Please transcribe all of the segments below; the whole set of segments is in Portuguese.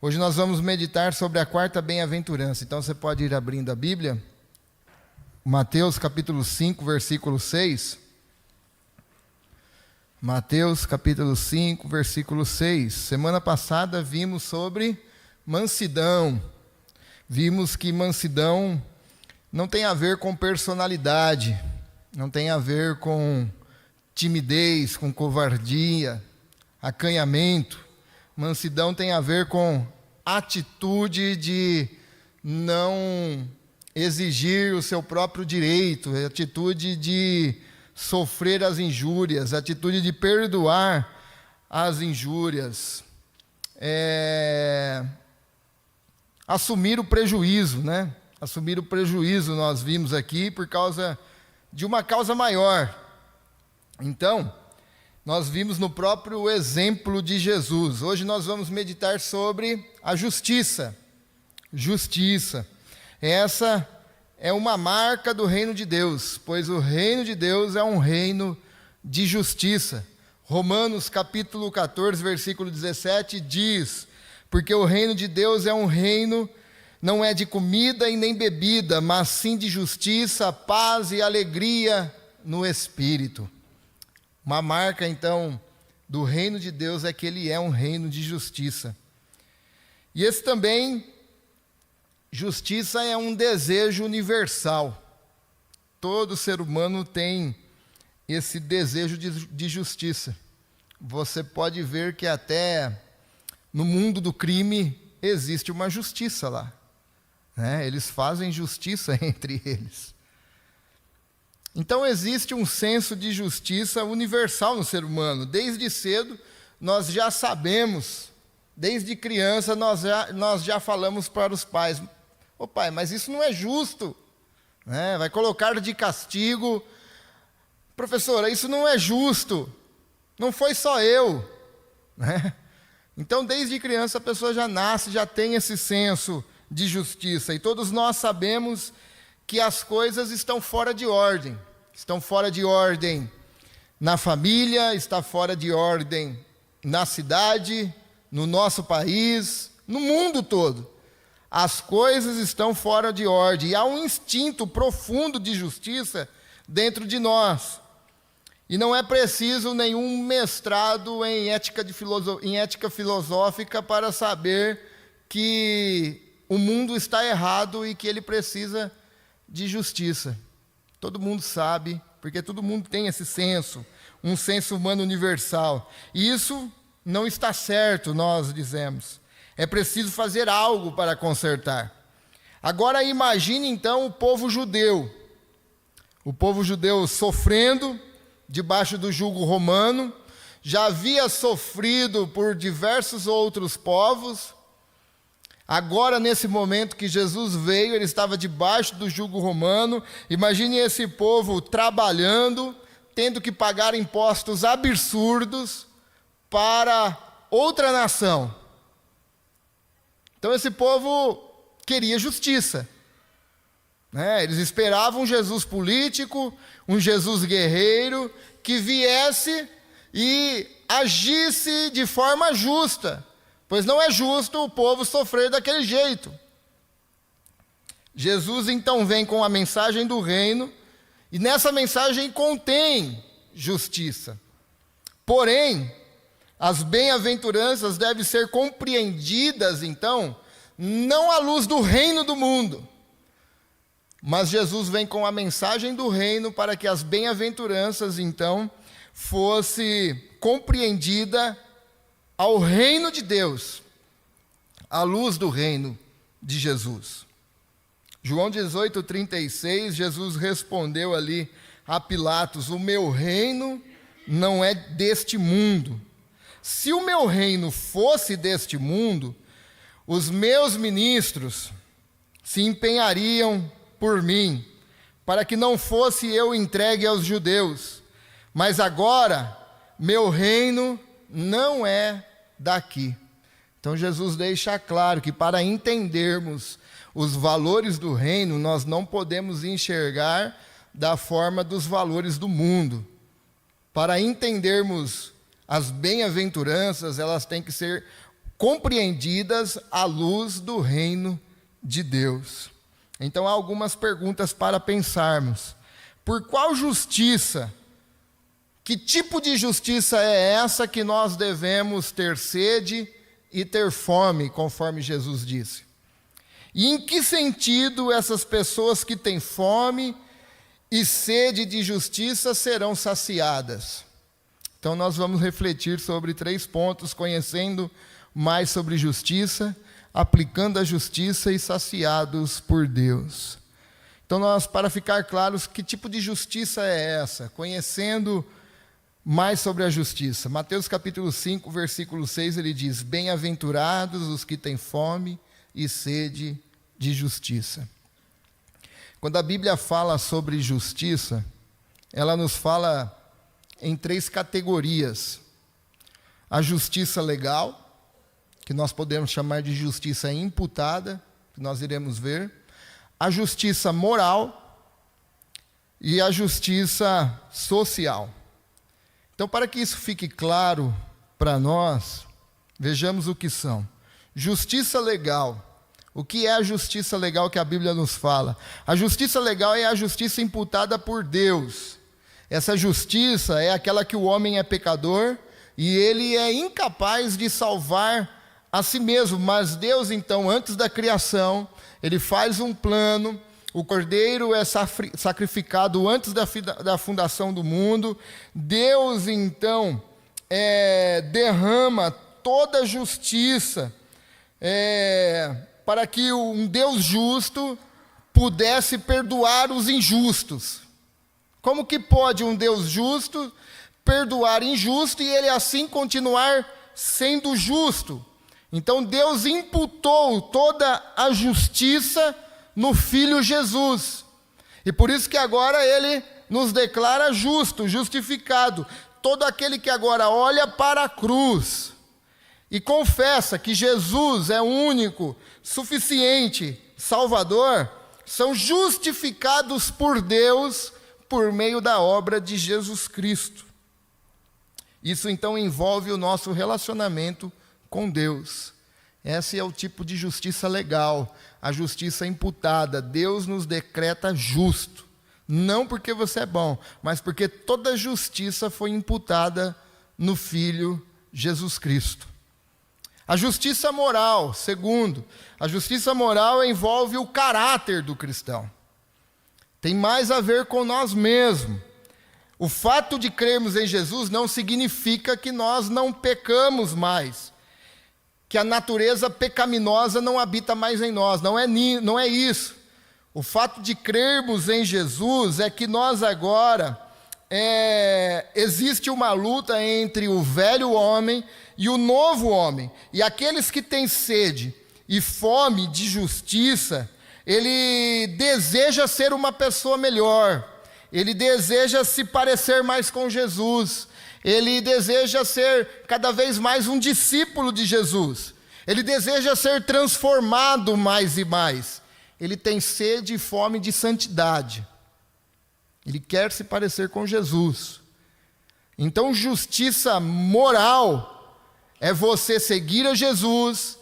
Hoje nós vamos meditar sobre a quarta bem-aventurança. Então você pode ir abrindo a Bíblia. Mateus capítulo 5, versículo 6. Mateus capítulo 5, versículo 6. Semana passada vimos sobre mansidão. Vimos que mansidão não tem a ver com personalidade, não tem a ver com timidez, com covardia, acanhamento. Mansidão tem a ver com atitude de não exigir o seu próprio direito, atitude de sofrer as injúrias, atitude de perdoar as injúrias, assumir o prejuízo, né? Assumir o prejuízo nós vimos aqui por causa de uma causa maior. Então, nós vimos no próprio exemplo de Jesus. Hoje nós vamos meditar sobre a justiça. Justiça. Essa é uma marca do reino de Deus, pois o reino de Deus é um reino de justiça. Romanos capítulo 14, versículo 17 diz: porque o reino de Deus é um reino, não é de comida e nem bebida, mas sim de justiça, paz e alegria no Espírito. Uma marca, então, do reino de Deus é que ele é um reino de justiça. E esse também, justiça é um desejo universal. Todo ser humano tem esse desejo de justiça. Você pode ver que até no mundo do crime existe uma justiça lá, né? Eles fazem justiça entre eles. Então existe um senso de justiça universal no ser humano. Desde cedo nós já sabemos, desde criança nós já falamos para os pais: ô pai, mas isso não é justo, né? Vai colocar de castigo. Professora, isso não é justo, não foi só eu, né? Então desde criança a pessoa já nasce, já tem esse senso de justiça. E todos nós sabemos que as coisas estão fora de ordem. Estão fora de ordem na família, está fora de ordem na cidade, no nosso país, no mundo todo. As coisas estão fora de ordem. E há um instinto profundo de justiça dentro de nós. E não é preciso nenhum mestrado em ética filosófica para saber que o mundo está errado e que ele precisa de justiça. Todo mundo sabe, porque todo mundo tem esse senso, um senso humano universal. E isso não está certo, nós dizemos. É preciso fazer algo para consertar. Agora imagine então o povo judeu. O povo judeu sofrendo debaixo do jugo romano, já havia sofrido por diversos outros povos. Agora, nesse momento que Jesus veio, ele estava debaixo do jugo romano. Imagine esse povo trabalhando, tendo que pagar impostos absurdos para outra nação. Então esse povo queria justiça, né? Eles esperavam um Jesus político, um Jesus guerreiro, que viesse e agisse de forma justa. Pois não é justo o povo sofrer daquele jeito. Jesus então vem com a mensagem do reino, e nessa mensagem contém justiça. Porém, as bem-aventuranças devem ser compreendidas então, não à luz do reino do mundo, mas Jesus vem com a mensagem do reino para que as bem-aventuranças então fosse compreendida ao reino de Deus, à luz do reino de Jesus. João 18:36, Jesus respondeu ali a Pilatos: o meu reino não é deste mundo. Se o meu reino fosse deste mundo, os meus ministros se empenhariam por mim, para que não fosse eu entregue aos judeus. Mas agora, meu reino não é daqui. Então Jesus deixa claro que para entendermos os valores do reino, nós não podemos enxergar da forma dos valores do mundo. Para entendermos as bem-aventuranças, elas têm que ser compreendidas à luz do reino de Deus. Então há algumas perguntas para pensarmos. Por qual justiça? Que tipo de justiça é essa que nós devemos ter sede e ter fome, conforme Jesus disse? E em que sentido essas pessoas que têm fome e sede de justiça serão saciadas? Então nós vamos refletir sobre 3 pontos, conhecendo mais sobre justiça, aplicando a justiça e saciados por Deus. Então nós, para ficar claros, que tipo de justiça é essa? Conhecendo mais sobre a justiça. Mateus capítulo 5, versículo 6, ele diz: bem-aventurados os que têm fome e sede de justiça. Quando a Bíblia fala sobre justiça, ela nos fala em 3 categorias. A justiça legal, que nós podemos chamar de justiça imputada, que nós iremos ver. A justiça moral e a justiça social. Então, para que isso fique claro para nós, vejamos o que são. Justiça legal. O que é a justiça legal que a Bíblia nos fala? A justiça legal é a justiça imputada por Deus. Essa justiça é aquela que o homem é pecador e ele é incapaz de salvar a si mesmo. Mas Deus, então, antes da criação, ele faz um plano. O cordeiro é sacrificado antes da fundação do mundo. Deus, então, derrama toda a justiça para que um Deus justo pudesse perdoar os injustos. Como que pode um Deus justo perdoar injusto e ele assim continuar sendo justo? Então Deus imputou toda a justiça no Filho Jesus. E por isso que agora ele nos declara justo, justificado. Todo aquele que agora olha para a cruz e confessa que Jesus é o único, suficiente Salvador, são justificados por Deus por meio da obra de Jesus Cristo. Isso então envolve o nosso relacionamento com Deus. Esse é o tipo de justiça legal, a justiça imputada. Deus nos decreta justo, não porque você é bom, mas porque toda justiça foi imputada no Filho Jesus Cristo. A justiça moral, segundo, a justiça moral envolve o caráter do cristão. Tem mais a ver com nós mesmos. O fato de crermos em Jesus não significa que nós não pecamos mais, que a natureza pecaminosa não habita mais em nós. Não é isso. O fato de crermos em Jesus é que nós agora, existe uma luta entre o velho homem e o novo homem. E aqueles que têm sede e fome de justiça, ele deseja ser uma pessoa melhor, ele deseja se parecer mais com Jesus, ele deseja ser cada vez mais um discípulo de Jesus, ele deseja ser transformado mais e mais, ele tem sede e fome de santidade, ele quer se parecer com Jesus. Então, justiça moral é você seguir a Jesus,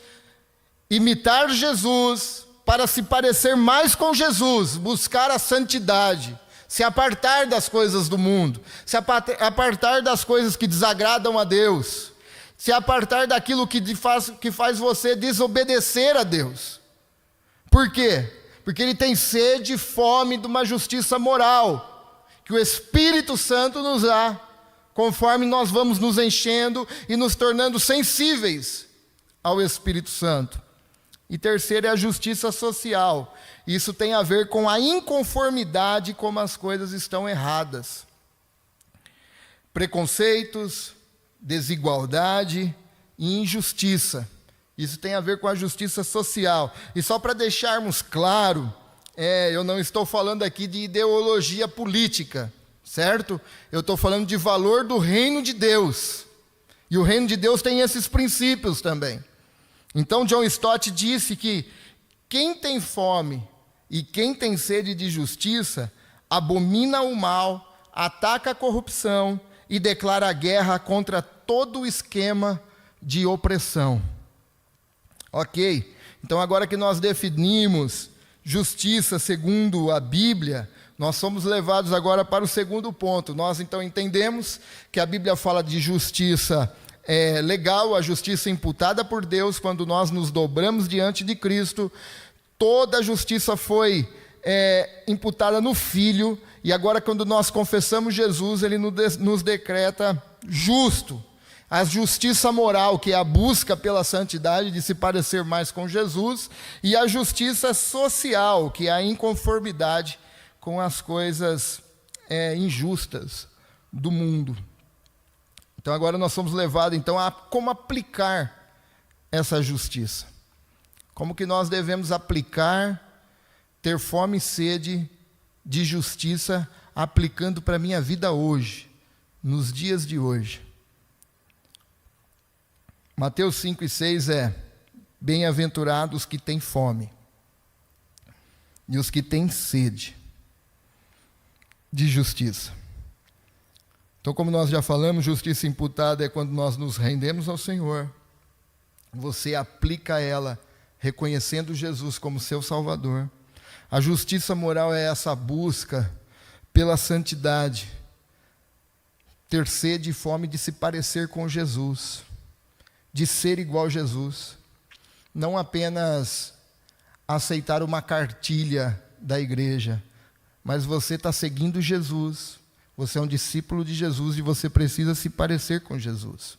imitar Jesus, para se parecer mais com Jesus, buscar a santidade, se apartar das coisas do mundo, se apartar das coisas que desagradam a Deus, se apartar daquilo que faz você desobedecer a Deus. Por quê? Porque ele tem sede e fome de uma justiça moral, que o Espírito Santo nos dá, conforme nós vamos nos enchendo e nos tornando sensíveis ao Espírito Santo. E terceiro é a justiça social. Isso tem a ver com a inconformidade como as coisas estão erradas. Preconceitos, desigualdade e injustiça. Isso tem a ver com a justiça social. E só para deixarmos claro, eu não estou falando aqui de ideologia política, certo? Eu estou falando de valor do reino de Deus. E o reino de Deus tem esses princípios também. Então John Stott disse que quem tem fome e quem tem sede de justiça abomina o mal, ataca a corrupção e declara guerra contra todo o esquema de opressão. Ok, então agora que nós definimos justiça segundo a Bíblia, nós somos levados agora para o segundo ponto. Nós então entendemos que a Bíblia fala de justiça legal, a justiça imputada por Deus quando nós nos dobramos diante de Cristo. Toda a justiça foi imputada no Filho, e agora quando nós confessamos Jesus, Ele nos decreta justo. A justiça moral, que é a busca pela santidade, de se parecer mais com Jesus, e a justiça social, que é a inconformidade com as coisas injustas do mundo. Então agora nós somos levados então, a como aplicar essa justiça. Como que nós devemos aplicar, ter fome e sede de justiça, aplicando para a minha vida hoje, nos dias de hoje. Mateus 5 e 6 bem-aventurados os que têm fome e os que têm sede de justiça. Então, como nós já falamos, justiça imputada é quando nós nos rendemos ao Senhor. Você aplica ela, reconhecendo Jesus como seu Salvador. A justiça moral é essa busca pela santidade, ter sede e fome de se parecer com Jesus, de ser igual a Jesus, não apenas aceitar uma cartilha da igreja, mas você está seguindo Jesus, você é um discípulo de Jesus e você precisa se parecer com Jesus.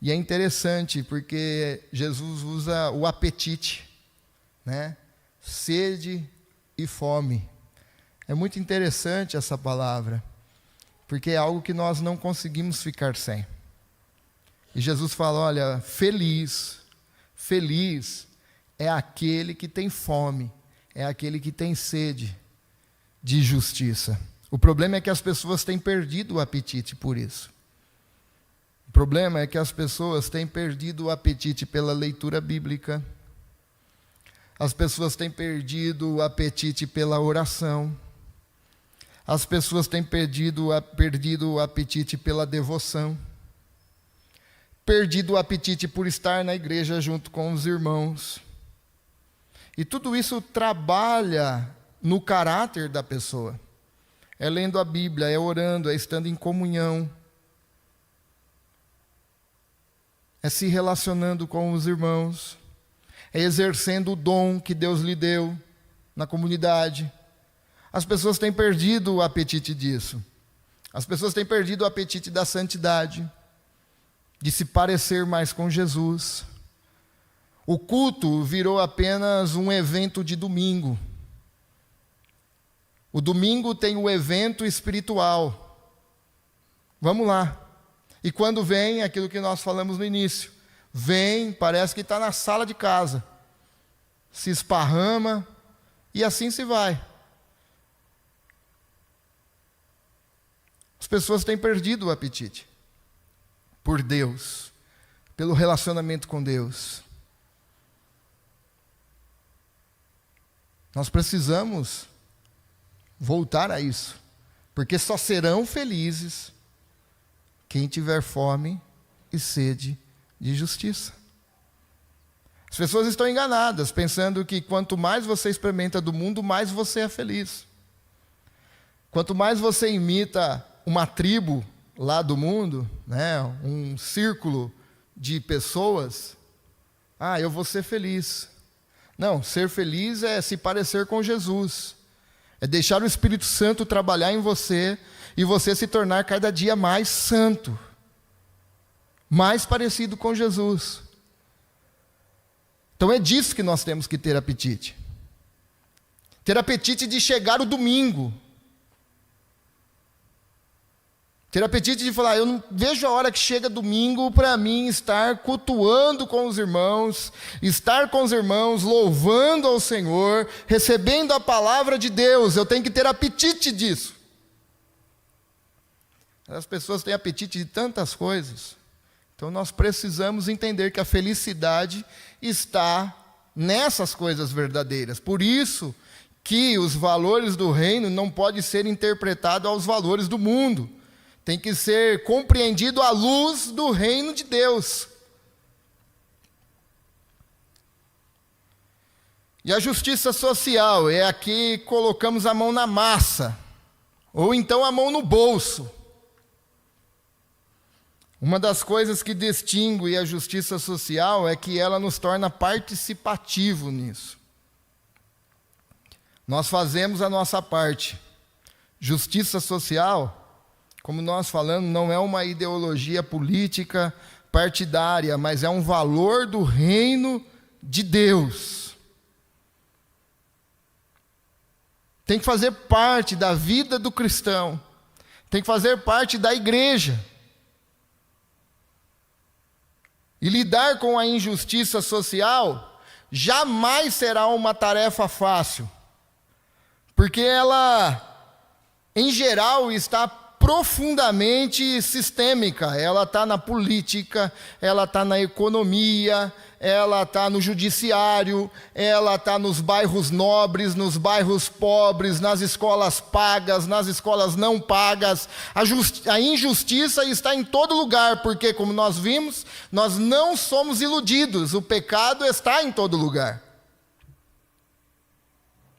E é interessante porque Jesus usa o apetite, né? Sede e fome. É muito interessante essa palavra, porque é algo que nós não conseguimos ficar sem. E Jesus fala, olha, feliz é aquele que tem fome, é aquele que tem sede de justiça. O problema é que as pessoas têm perdido o apetite por isso. O problema é que as pessoas têm perdido o apetite pela leitura bíblica. As pessoas têm perdido o apetite pela oração. As pessoas têm perdido o apetite pela devoção. Perdido o apetite por estar na igreja junto com os irmãos. E tudo isso trabalha no caráter da pessoa. É lendo a Bíblia, é orando, é estando em comunhão. É se relacionando com os irmãos. É exercendo o dom que Deus lhe deu na comunidade. As pessoas têm perdido o apetite disso. As pessoas têm perdido o apetite da santidade, de se parecer mais com Jesus. O culto virou apenas um evento de domingo. O domingo tem o evento espiritual. Vamos lá. E quando vem, aquilo que nós falamos no início, vem, parece que está na sala de casa, se esparrama e assim se vai. As pessoas têm perdido o apetite por Deus, pelo relacionamento com Deus. Nós precisamos voltar a isso, porque só serão felizes quem tiver fome e sede de justiça. As pessoas estão enganadas, pensando que quanto mais você experimenta do mundo, mais você é feliz. Quanto mais você imita uma tribo lá do mundo, né, um círculo de pessoas, eu vou ser feliz. Não, ser feliz é se parecer com Jesus. É deixar o Espírito Santo trabalhar em você e você se tornar cada dia mais santo, mais parecido com Jesus. Então é disso que nós temos que ter apetite. Ter apetite de chegar o domingo. Ter apetite de falar, eu não vejo a hora que chega domingo para mim estar cultuando com os irmãos, estar com os irmãos, louvando ao Senhor, recebendo a palavra de Deus. Eu tenho que ter apetite disso. As pessoas têm apetite de tantas coisas. Então nós precisamos entender que a felicidade está nessas coisas verdadeiras. Por isso que os valores do reino não podem ser interpretados aos valores do mundo. Tem que ser compreendido à luz do reino de Deus. E a justiça social é a que colocamos a mão na massa, ou então a mão no bolso. Uma das coisas que distingue a justiça social é que ela nos torna participativo nisso. Nós fazemos a nossa parte. Justiça social, como nós falamos, não é uma ideologia política partidária, mas é um valor do reino de Deus. Tem que fazer parte da vida do cristão. Tem que fazer parte da igreja. E lidar com a injustiça social jamais será uma tarefa fácil, porque ela, em geral, está profundamente sistêmica. Ela está na política, ela está na economia, ela está no judiciário, ela está nos bairros nobres, nos bairros pobres, nas escolas pagas, nas escolas não pagas. A injustiça está em todo lugar, porque, como nós vimos, nós não somos iludidos, o pecado está em todo lugar.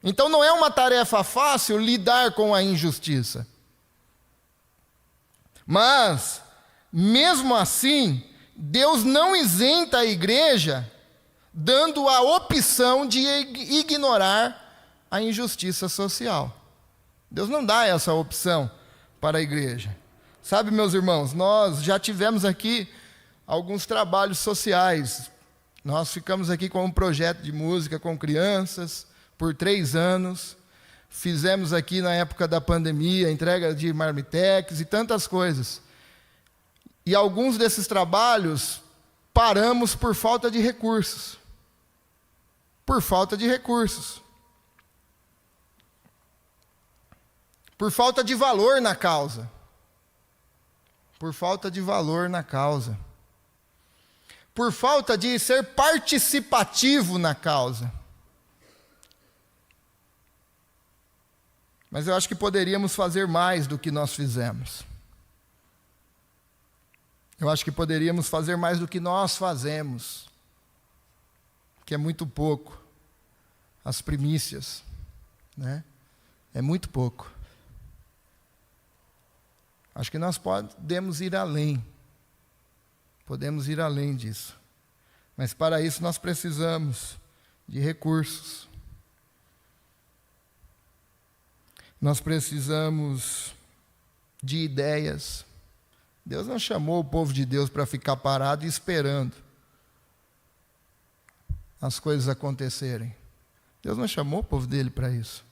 Então não é uma tarefa fácil lidar com a injustiça. Mas, mesmo assim, Deus não isenta a igreja, dando a opção de ignorar a injustiça social. Deus não dá essa opção para a igreja. Sabe, meus irmãos, nós já tivemos aqui alguns trabalhos sociais. Nós ficamos aqui com um projeto de música com crianças por 3 anos. Fizemos aqui na época da pandemia, entrega de marmitex e tantas coisas. E alguns desses trabalhos paramos por falta de recursos. Por falta de recursos. Por falta de valor na causa. Por falta de valor na causa. Por falta de ser participativo na causa. Mas eu acho que poderíamos fazer mais do que nós fizemos. Eu acho que poderíamos fazer mais do que nós fazemos, que é muito pouco. As primícias, né? É muito pouco. Acho que nós podemos ir além. Podemos ir além disso. Mas para isso nós precisamos de recursos. Nós precisamos de ideias. Deus não chamou o povo de Deus para ficar parado e esperando as coisas acontecerem. Deus não chamou o povo dele para isso.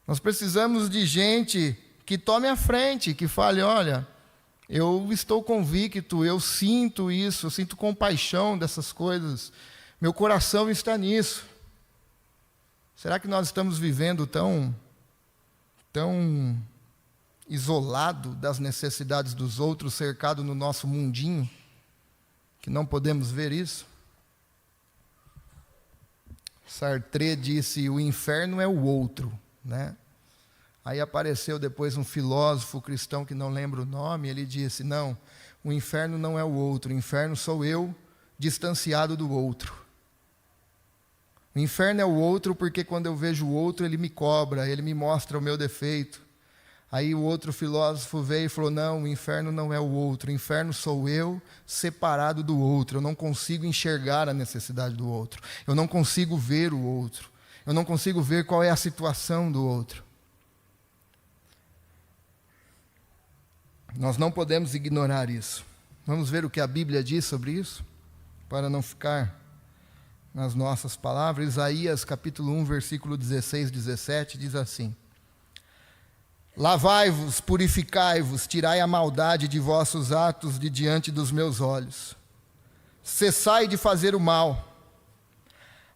Nós precisamos de gente que tome a frente, que fale, olha, eu estou convicto, eu sinto isso, eu sinto compaixão dessas coisas, meu coração está nisso. Será que nós estamos vivendo tão isolado das necessidades dos outros, cercado no nosso mundinho, que não podemos ver isso? Sartre disse, o inferno é o outro, né? Aí apareceu depois um filósofo cristão que não lembro o nome, ele disse, não, o inferno não é o outro, o inferno sou eu, distanciado do outro. O inferno é o outro porque quando eu vejo o outro, ele me cobra, ele me mostra o meu defeito. Aí o outro filósofo veio e falou, não, o inferno não é o outro, o inferno sou eu separado do outro. Eu não consigo enxergar a necessidade do outro. Eu não consigo ver o outro. Eu não consigo ver qual é a situação do outro. Nós não podemos ignorar isso. Vamos ver o que a Bíblia diz sobre isso, para não ficar nas nossas palavras. Isaías capítulo 1, versículo 16, 17, diz assim, lavai-vos, purificai-vos, tirai a maldade de vossos atos de diante dos meus olhos. Cessai de fazer o mal.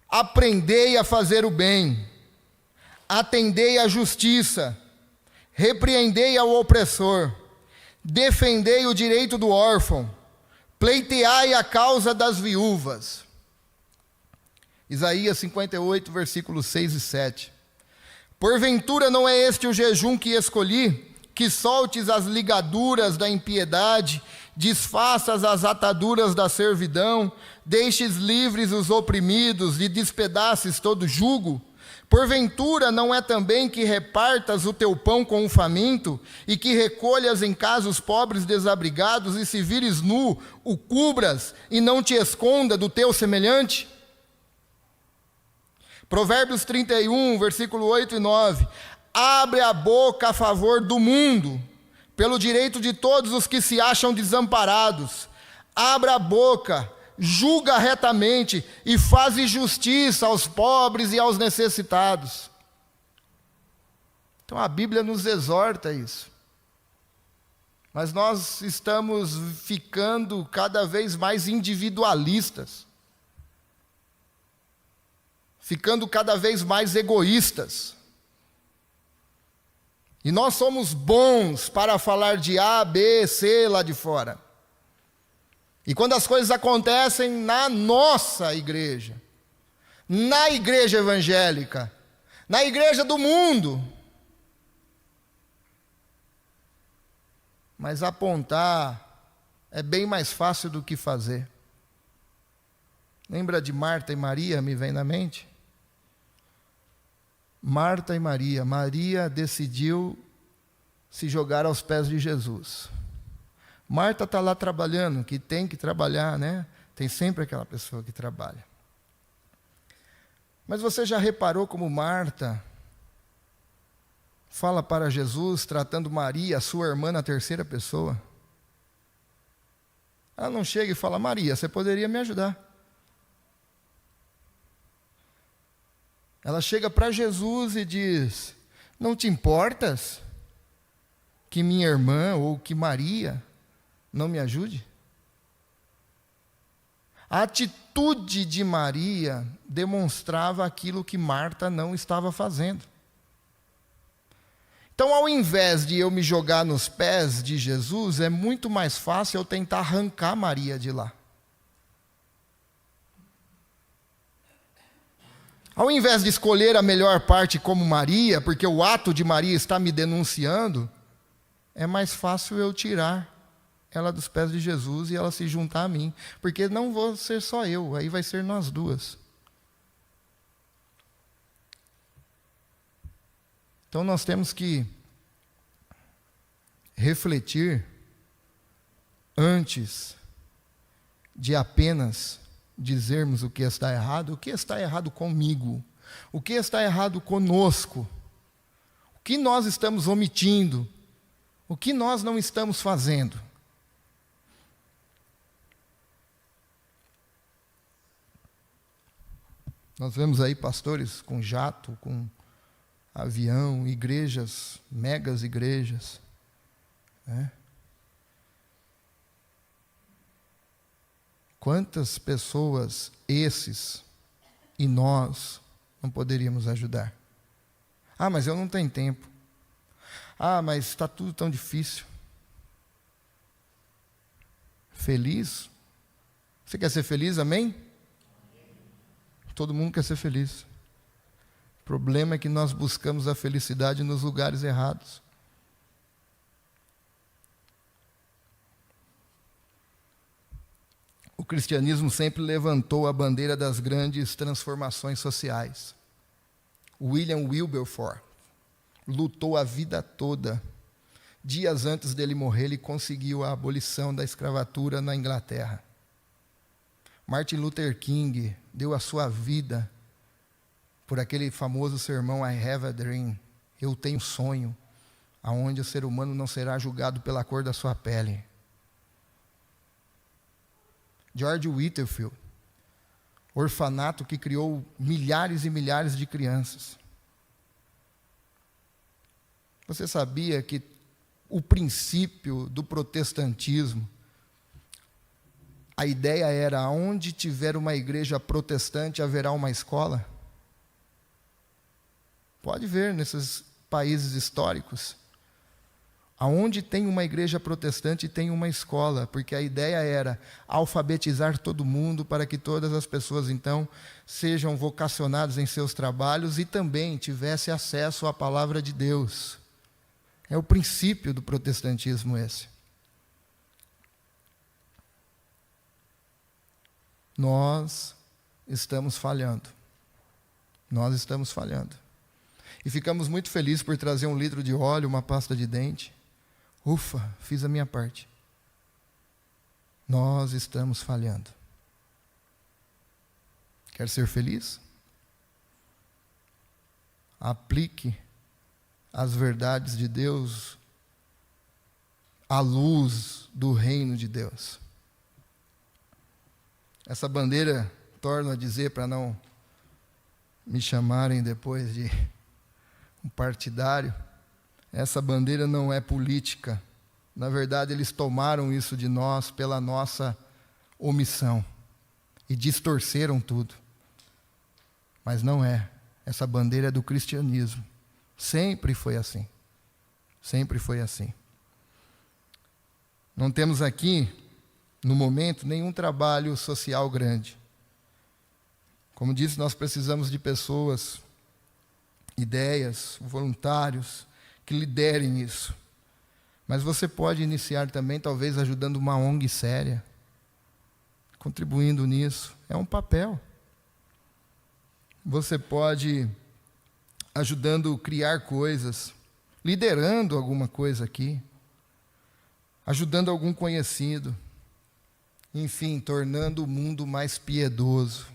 Aprendei a fazer o bem. Atendei à justiça. Repreendei ao opressor. Defendei o direito do órfão. Pleiteai a causa das viúvas. Isaías 58, versículos 6 e 7. Porventura não é este o jejum que escolhi, que soltes as ligaduras da impiedade desfaças as ataduras da servidão, deixes livres os oprimidos e despedaces todo jugo? Porventura não é também que repartas o teu pão com o faminto, e que recolhas em casa os pobres desabrigados, e se vires nu, o cubras, e não te esconda do teu semelhante? Provérbios 31, versículo 8 e 9. Abre a boca a favor do mundo, pelo direito de todos os que se acham desamparados. Abra a boca, julga retamente e faz justiça aos pobres e aos necessitados. Então a Bíblia nos exorta a isso. Mas nós estamos ficando cada vez mais individualistas, ficando cada vez mais egoístas. E nós somos bons para falar de A, B, C lá de fora. E quando as coisas acontecem na nossa igreja, na igreja evangélica, na igreja do mundo, mas apontar é bem mais fácil do que fazer. Lembra de Marta e Maria, me vem na mente? Marta e Maria. Maria decidiu se jogar aos pés de Jesus. Marta está lá trabalhando, que tem que trabalhar, né? Tem sempre aquela pessoa que trabalha. Mas você já reparou como Marta fala para Jesus, tratando Maria, sua irmã, na terceira pessoa? Ela não chega e fala: Maria, você poderia me ajudar. Ela chega para Jesus e diz: não te importas que minha irmã ou que Maria não me ajude? A atitude de Maria demonstrava aquilo que Marta não estava fazendo. Então, ao invés de eu me jogar nos pés de Jesus, é muito mais fácil eu tentar arrancar Maria de lá. Ao invés de escolher a melhor parte como Maria, porque o ato de Maria está me denunciando, é mais fácil eu tirar ela dos pés de Jesus e ela se juntar a mim, porque não vou ser só eu, aí vai ser nós duas. Então nós temos que refletir antes de apenas dizermos o que está errado comigo, o que está errado conosco, o que nós estamos omitindo, o que nós não estamos fazendo. Nós vemos aí pastores com jato, com avião, igrejas, megas igrejas, né? Quantas pessoas esses e nós não poderíamos ajudar? Ah, mas eu não tenho tempo. Ah, mas está tudo tão difícil. Feliz? Você quer ser feliz, amém? Todo mundo quer ser feliz. O problema é que nós buscamos a felicidade nos lugares errados. O cristianismo sempre levantou a bandeira das grandes transformações sociais. William Wilberforce lutou a vida toda. Dias antes dele morrer, ele conseguiu a abolição da escravatura na Inglaterra. Martin Luther King deu a sua vida por aquele famoso sermão I Have a Dream, eu tenho sonho, aonde o ser humano não será julgado pela cor da sua pele. George Whitefield, orfanato que criou milhares e milhares de crianças. Você sabia que o princípio do protestantismo, a ideia era: onde tiver uma igreja protestante, haverá uma escola? Pode ver nesses países históricos. Aonde tem uma igreja protestante, tem uma escola, porque a ideia era alfabetizar todo mundo para que todas as pessoas, então, sejam vocacionadas em seus trabalhos e também tivessem acesso à palavra de Deus. É o princípio do protestantismo esse. nós estamos falhando. Nós estamos falhando. E ficamos muito felizes por trazer 1 litro de óleo, uma pasta de dente. Ufa, fiz a minha parte. Nós estamos falhando. Quer ser feliz? Aplique as verdades de Deus à luz do reino de Deus. Essa bandeira, torno a dizer para não me chamarem depois de um partidário, essa bandeira não é política. Na verdade, eles tomaram isso de nós pela nossa omissão e distorceram tudo. Mas não é. Essa bandeira é do cristianismo. Sempre foi assim. Sempre foi assim. Não temos aqui, no momento, nenhum trabalho social grande. Como disse, nós precisamos de pessoas, ideias, voluntários, que liderem isso. Mas você pode iniciar também, talvez, ajudando uma ONG séria, contribuindo nisso. É um papel. Você pode ajudando a criar coisas, liderando alguma coisa aqui, ajudando algum conhecido, enfim, tornando o mundo mais piedoso.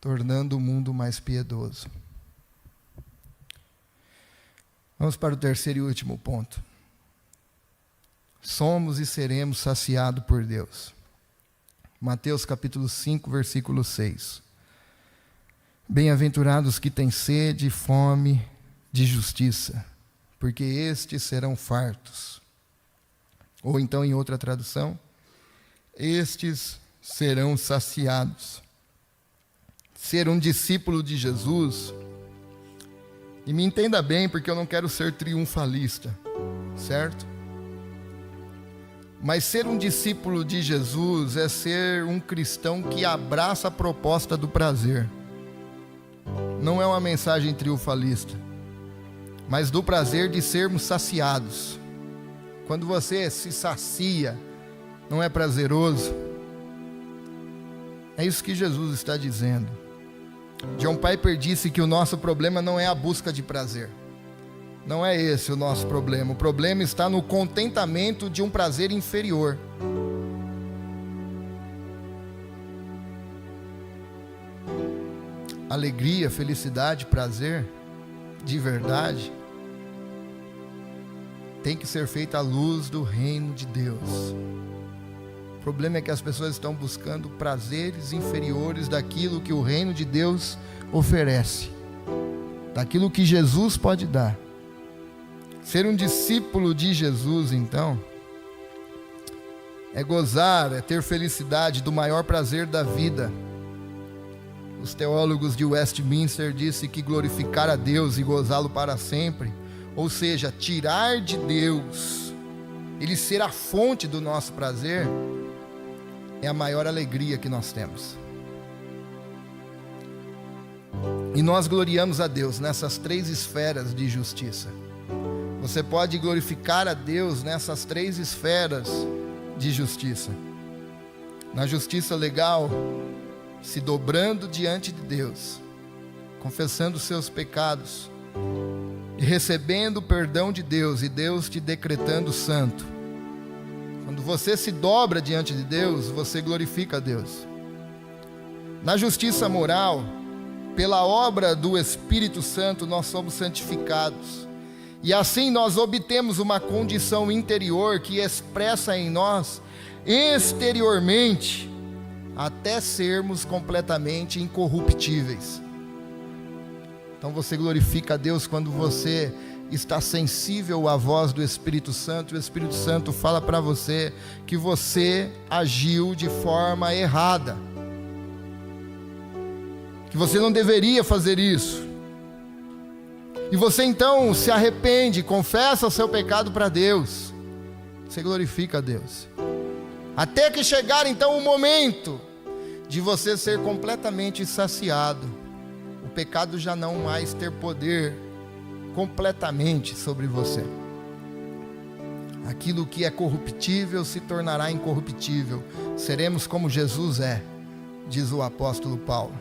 Tornando o mundo mais piedoso. Vamos para o terceiro e último ponto. Somos e seremos saciados por Deus. Mateus capítulo 5, versículo 6. Bem-aventurados que têm sede e fome de justiça, porque estes serão fartos. Ou então, em outra tradução, estes serão saciados. Ser um discípulo de Jesus, e me entenda bem, porque eu não quero ser triunfalista, certo? Mas ser um discípulo de Jesus é ser um cristão que abraça a proposta do prazer. Não é uma mensagem triunfalista, mas do prazer de sermos saciados. Quando você se sacia, não é prazeroso? É isso que Jesus está dizendo. John Piper disse que o nosso problema não é a busca de prazer. Não é esse o nosso problema. O problema está no contentamento de um prazer inferior. Alegria, felicidade, prazer, de verdade, tem que ser feita à luz do reino de Deus. O problema é que as pessoas estão buscando prazeres inferiores daquilo que o reino de Deus oferece, daquilo que Jesus pode dar. Ser um discípulo de Jesus, então, é gozar, é ter felicidade do maior prazer da vida. Os teólogos de Westminster dizem que glorificar a Deus e gozá-lo para sempre, ou seja, tirar de Deus, Ele ser a fonte do nosso prazer, é a maior alegria que nós temos. E nós gloriamos a Deus nessas 3 esferas de justiça. Você pode glorificar a Deus nessas 3 esferas de justiça. Na justiça legal, se dobrando diante de Deus, confessando os seus pecados e recebendo o perdão de Deus, e Deus te decretando santo. Quando você se dobra diante de Deus, você glorifica a Deus. Na justiça moral, pela obra do Espírito Santo, nós somos santificados. E assim nós obtemos uma condição interior que expressa em nós, exteriormente, até sermos completamente incorruptíveis. Então você glorifica a Deus quando você está sensível à voz do Espírito Santo. O Espírito Santo fala para você que você agiu de forma errada, que você não deveria fazer isso, e você então se arrepende, confessa o seu pecado para Deus, você glorifica a Deus, até que chegar então o momento de você ser completamente saciado, o pecado já não mais ter poder completamente sobre você. Aquilo que é corruptível se tornará incorruptível. Seremos como Jesus é, diz o apóstolo Paulo.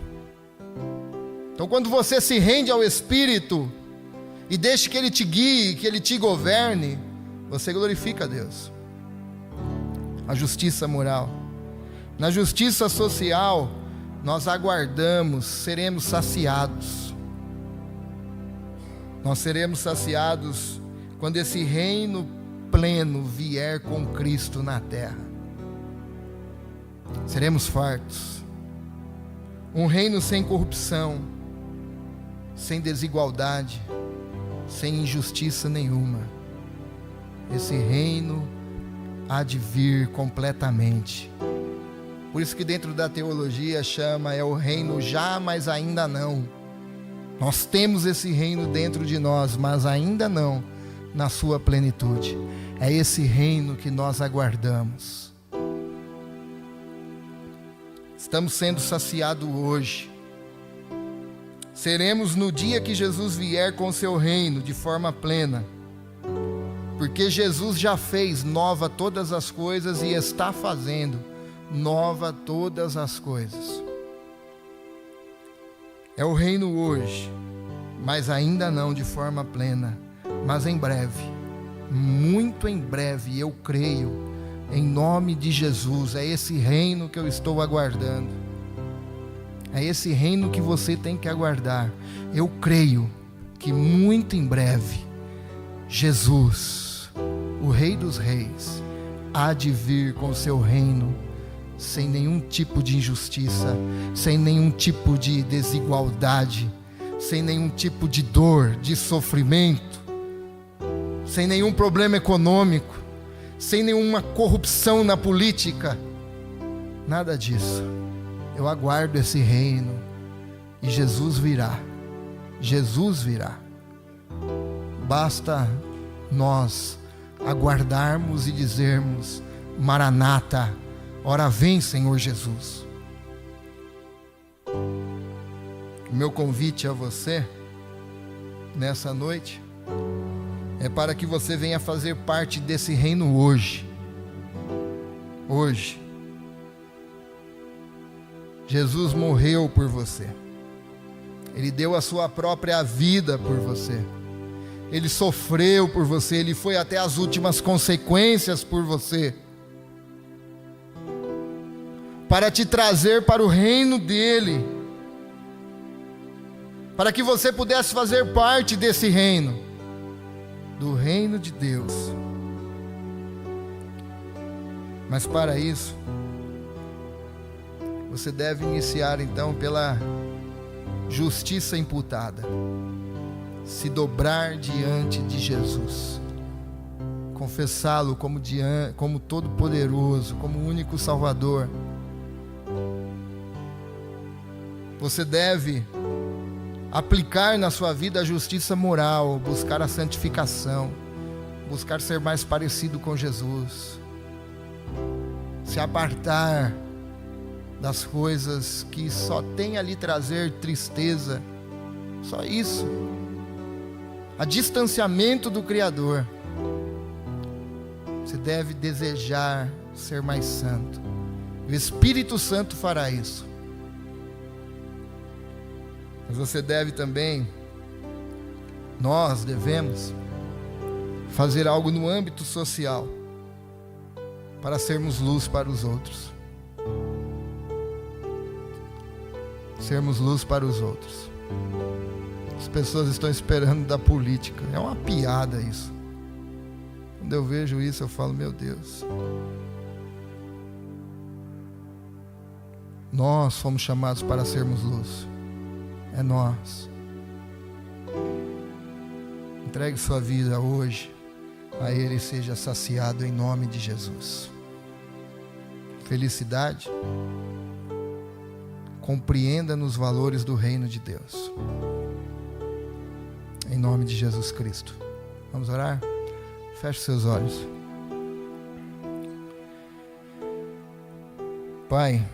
Então, quando você se rende ao Espírito e deixa que Ele te guie, que Ele te governe, você glorifica a Deus. A justiça moral. Na justiça social, nós aguardamos, seremos saciados. Nós seremos saciados quando esse reino pleno vier com Cristo na terra. Seremos fartos. Um reino sem corrupção, sem desigualdade, sem injustiça nenhuma. Esse reino há de vir completamente. Por isso que dentro da teologia chama, é o reino já, mas ainda não. Nós temos esse reino dentro de nós, mas ainda não na sua plenitude. É esse reino que nós aguardamos. Estamos sendo saciados hoje. Seremos no dia que Jesus vier com o seu reino de forma plena. Porque Jesus já fez nova todas as coisas e está fazendo nova todas as coisas. É o reino hoje, mas ainda não de forma plena. Mas em breve, muito em breve, eu creio, em nome de Jesus, é esse reino que eu estou aguardando. É esse reino que você tem que aguardar. Eu creio que muito em breve, Jesus, o Rei dos Reis, há de vir com o seu reino, sem nenhum tipo de injustiça, sem nenhum tipo de desigualdade, sem nenhum tipo de dor, de sofrimento, sem nenhum problema econômico, sem nenhuma corrupção na política, nada disso. Eu aguardo esse reino e Jesus virá. Jesus virá. Basta nós aguardarmos e dizermos: Maranata, ora vem, Senhor Jesus. O meu convite a você nessa noite é para que você venha fazer parte desse reino hoje. Hoje. Jesus morreu por você. Ele deu a sua própria vida por você. Ele sofreu por você. Ele foi até as últimas consequências por você, para te trazer para o reino dele, para que você pudesse fazer parte desse reino, do reino de Deus. Mas para isso, você deve iniciar então pela justiça imputada, se dobrar diante de Jesus, confessá-lo como todo-poderoso, como único Salvador. Você deve aplicar na sua vida a justiça moral, buscar a santificação, buscar ser mais parecido com Jesus, se apartar das coisas que só tem a lhe trazer tristeza, só isso, a distanciamento do Criador. Você deve desejar ser mais santo, o Espírito Santo fará isso. Mas você deve também, nós devemos fazer algo no âmbito social, para sermos luz para os outros. Sermos luz para os outros. As pessoas estão esperando da política. É uma piada isso. Quando eu vejo isso, eu falo: meu Deus. Nós fomos chamados para sermos luz. É nós. Entregue sua vida hoje a Ele, seja saciado em nome de Jesus. Felicidade. Compreenda nos valores do reino de Deus. Em nome de Jesus Cristo. Vamos orar? Feche seus olhos. Pai,